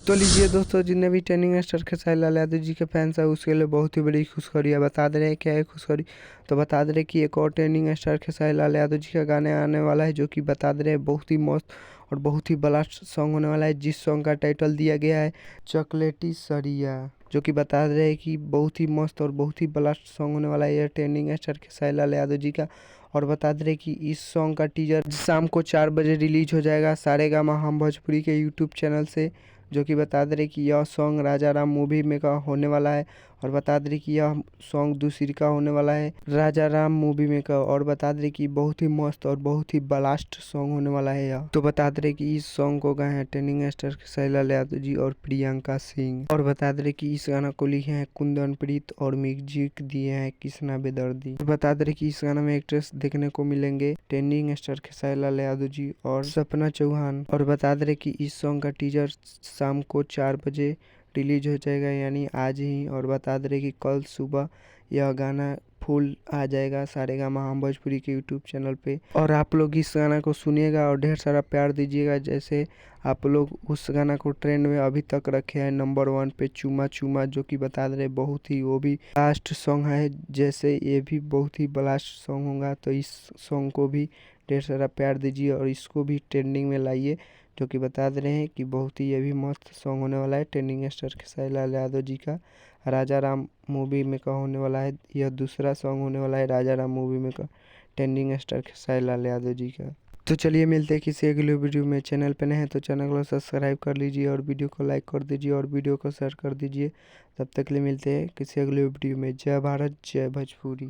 तो लीजिए दोस्तों, जितने भी ट्रेंडिंग स्टार खेसारी लाल यादव जी के फैंस हैं उसके लिए बहुत ही बड़ी खुशखबरी है। बता दे रहे हैं क्या है खुशखबरी। तो बता दे रहे हैं कि एक और ट्रेंडिंग स्टार खेसारी लाल यादव जी का गाने आने वाला है, जो कि बता दे रहे हैं बहुत ही मस्त और बहुत ही ब्लास्ट सॉन्ग होने वाला है, जिस सॉन्ग का टाइटल दिया गया है चॉकलेटी सरिया। जो कि बता रहे हैं कि बहुत ही मस्त और बहुत ही ब्लास्ट सॉन्ग होने वाला है यह ट्रेंडिंग स्टार खेसारी लाल यादव जी का। और बता दे रहे कि इस सॉन्ग का टीजर शाम को 4 बजे रिलीज हो जाएगा सारेगामा हम भोजपुरी के यूट्यूब चैनल से। जो कि बता दे रहे कि यह सॉन्ग राजा राम मूवी में का होने वाला है। और बता दे रहे कि यह सॉन्ग दूसरी का होने वाला है राजा राम मूवी में का। और बता दे रहे कि बहुत ही मस्त और बहुत ही ब्लास्ट सॉन्ग होने वाला है यह। तो बता दे रहे कि इस सॉन्ग को गाए हैं ट्रेंडिंग स्टार खेसारी लाल यादव जी और प्रियंका सिंह। और बता दे रहे कि इस गाना को लिखे हैं कुंदन प्रीत और म्यूजिक दिए हैं कृष्णा बेदर्दी। और बता दे रहे कि इस गाना में एक्ट्रेस देखने को मिलेंगे ट्रेंडिंग स्टार खेसारी लाल यादव जी और सपना चौहान। और बता दे रहे कि इस सॉन्ग का टीजर शाम को 4 बजे रिलीज हो जाएगा, यानी आज ही। और बता दे रहे कि कल सुबह यह गाना फुल आ जाएगा सारेगामा हम भोजपुरी के यूट्यूब चैनल पे। और आप लोग इस गाना को सुनिएगा और ढेर सारा प्यार दीजिएगा। जैसे आप लोग उस गाना को ट्रेंड में अभी तक रखे हैं नंबर 1 पे चुमा चुमा, जो कि बता दे रहे बहुत ही वो भी ब्लास्ट सॉन्ग है। जैसे ये भी बहुत ही ब्लास्ट सॉन्ग होगा, तो इस सॉन्ग को भी ढेर सारा प्यार दीजिए और इसको भी ट्रेंडिंग में लाइए। जो कि बता दे रहे हैं कि बहुत ही ये भी मस्त सॉन्ग होने वाला है ट्रेंडिंग स्टार खेसारी लाल यादव जी का। राजा राम मूवी में का होने वाला है, यह दूसरा सॉन्ग होने वाला है राजा राम मूवी में का ट्रेंडिंग स्टार खेसारी लाल यादव जी का। तो चलिए मिलते हैं किसी अगले वीडियो में। चैनल पे नए हैं तो चैनल को सब्सक्राइब कर लीजिए और वीडियो को लाइक कर दीजिए और वीडियो को शेयर कर दीजिए। तब तक के लिए मिलते हैं किसी अगले वीडियो में। जय भारत जय भोजपुरी।